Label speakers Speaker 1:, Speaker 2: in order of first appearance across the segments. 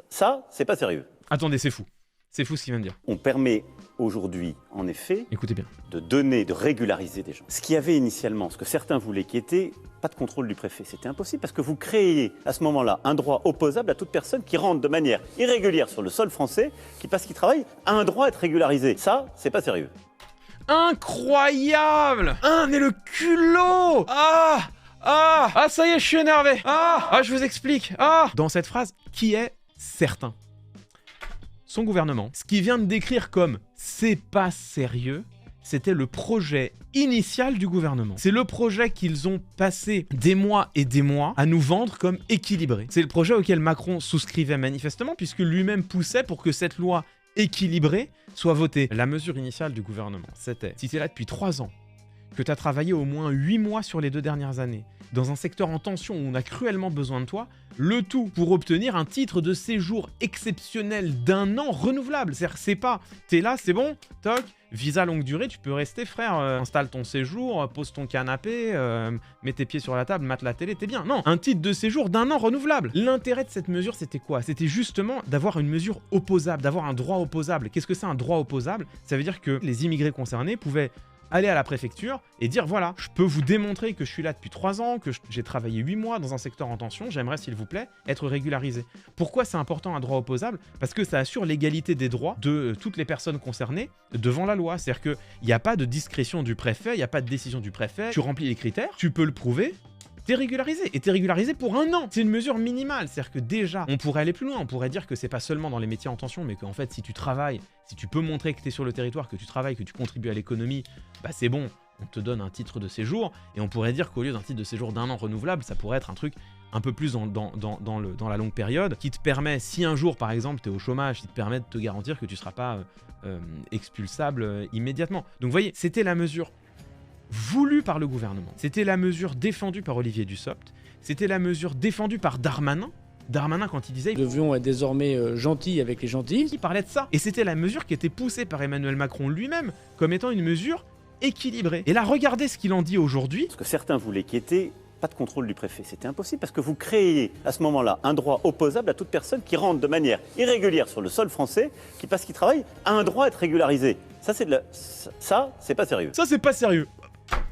Speaker 1: Ça, c'est pas sérieux.
Speaker 2: Attendez, c'est fou. C'est fou ce qu'il vient de dire.
Speaker 1: On permet aujourd'hui, en effet,
Speaker 2: Écoutez bien.
Speaker 1: de régulariser des gens. Ce qu'il y avait initialement, ce que certains voulaient, qui était pas de contrôle du préfet, c'était impossible parce que vous créez à ce moment-là un droit opposable à toute personne qui rentre de manière irrégulière sur le sol français, qui parce qu'il travaille, a un droit à être régularisé. Ça, c'est pas sérieux.
Speaker 2: Incroyable! Ah, mais le culot! Ah, ça y est, je suis énervé! Je vous explique! Dans cette phrase, qui est certain? Son gouvernement. Ce qu'il vient de décrire comme « c'est pas sérieux », c'était le projet initial du gouvernement. C'est le projet qu'ils ont passé des mois et des mois à nous vendre comme équilibré. C'est le projet auquel Macron souscrivait manifestement, puisque lui-même poussait pour que cette loi équilibrée soit votée. La mesure initiale du gouvernement, c'était, si tu es là depuis 3 ans, que tu as travaillé au moins 8 mois sur les 2 dernières années, dans un secteur en tension où on a cruellement besoin de toi, le tout pour obtenir un titre de séjour exceptionnel d'1 an renouvelable. C'est-à-dire, c'est pas, t'es là, c'est bon, toc, visa longue durée, tu peux rester, frère, installe ton séjour, pose ton canapé, mets tes pieds sur la table, mate la télé, t'es bien. Non, un titre de séjour d'1 an renouvelable. L'intérêt de cette mesure, c'était quoi? C'était justement d'avoir une mesure opposable, d'avoir un droit opposable. Qu'est-ce que c'est un droit opposable? Ça veut dire que les immigrés concernés pouvaient aller à la préfecture et dire voilà, je peux vous démontrer que je suis là depuis 3 ans, que j'ai travaillé 8 mois dans un secteur en tension, j'aimerais s'il vous plaît être régularisé. Pourquoi c'est important un droit opposable? Parce que ça assure l'égalité des droits de toutes les personnes concernées devant la loi. C'est-à-dire qu'il n'y a pas de discrétion du préfet, il n'y a pas de décision du préfet, tu remplis les critères, tu peux le prouver, t'es régularisé, et t'es régularisé pour 1 an. C'est une mesure minimale, c'est-à-dire que déjà, on pourrait aller plus loin, on pourrait dire que c'est pas seulement dans les métiers en tension, mais qu'en fait, si tu travailles, si tu peux montrer que t'es sur le territoire, que tu travailles, que tu contribues à l'économie, bah c'est bon, on te donne un titre de séjour, et on pourrait dire qu'au lieu d'un titre de séjour d'1 an renouvelable, ça pourrait être un truc un peu plus dans la longue période, qui te permet, si un jour, par exemple, t'es au chômage, qui te permet de te garantir que tu seras pas expulsable immédiatement. Donc vous voyez, c'était la mesure voulu par le gouvernement. C'était la mesure défendue par Olivier Dussopt. C'était la mesure défendue par Darmanin. Darmanin, quand il disait...
Speaker 3: Nous devions être désormais gentils avec les gentils.
Speaker 2: Il parlait de ça. Et c'était la mesure qui était poussée par Emmanuel Macron lui-même comme étant une mesure équilibrée. Et là, regardez ce qu'il en dit aujourd'hui.
Speaker 1: Ce que certains voulaient, qui était pas de contrôle du préfet, c'était impossible parce que vous créez à ce moment-là un droit opposable à toute personne qui rentre de manière irrégulière sur le sol français, qui parce qu'il travaille, a un droit à être régularisé. Ça, c'est pas sérieux.
Speaker 2: Ça, c'est pas sérieux.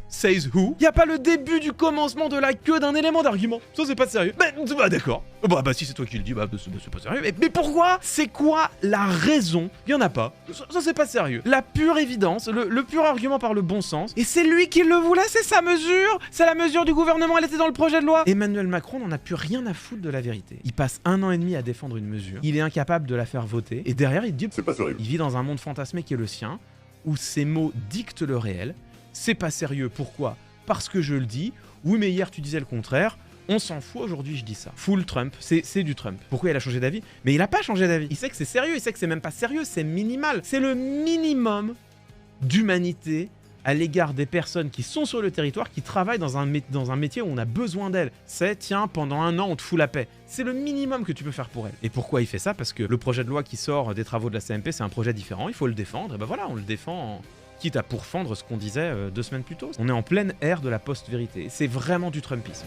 Speaker 2: Says who? Y a pas le début du commencement de la queue d'un élément d'argument. Ça, c'est pas sérieux. Bah d'accord. Bah si c'est toi qui le dis, c'est pas sérieux. Mais pourquoi? C'est quoi la raison? Y en a pas. Ça c'est pas sérieux. La pure évidence, le pur argument par le bon sens. Et c'est lui qui le voulait, c'est sa mesure. C'est la mesure du gouvernement, elle était dans le projet de loi. Emmanuel Macron n'en a plus rien à foutre de la vérité. Il passe 1 an et demi à défendre une mesure. Il est incapable de la faire voter. Et derrière, il dit...
Speaker 4: C'est pas sérieux.
Speaker 2: Il vit dans un monde fantasmé qui est le sien, où ses mots dictent le réel. C'est pas sérieux, pourquoi? Parce que je le dis. Oui, mais hier tu disais le contraire. On s'en fout, aujourd'hui je dis ça. Full Trump, c'est du Trump. Pourquoi il a changé d'avis? Mais il a pas changé d'avis. Il sait que c'est sérieux, il sait que c'est même pas sérieux, c'est minimal. C'est le minimum d'humanité à l'égard des personnes qui sont sur le territoire, qui travaillent dans un métier où on a besoin d'elles. C'est, tiens, pendant 1 an, on te fout la paix. C'est le minimum que tu peux faire pour elles. Et pourquoi il fait ça? Parce que le projet de loi qui sort des travaux de la CMP, c'est un projet différent, il faut le défendre. Et ben voilà, on le défend quitte à pourfendre ce qu'on disait 2 semaines plus tôt. On est en pleine ère de la post-vérité. C'est vraiment du Trumpisme.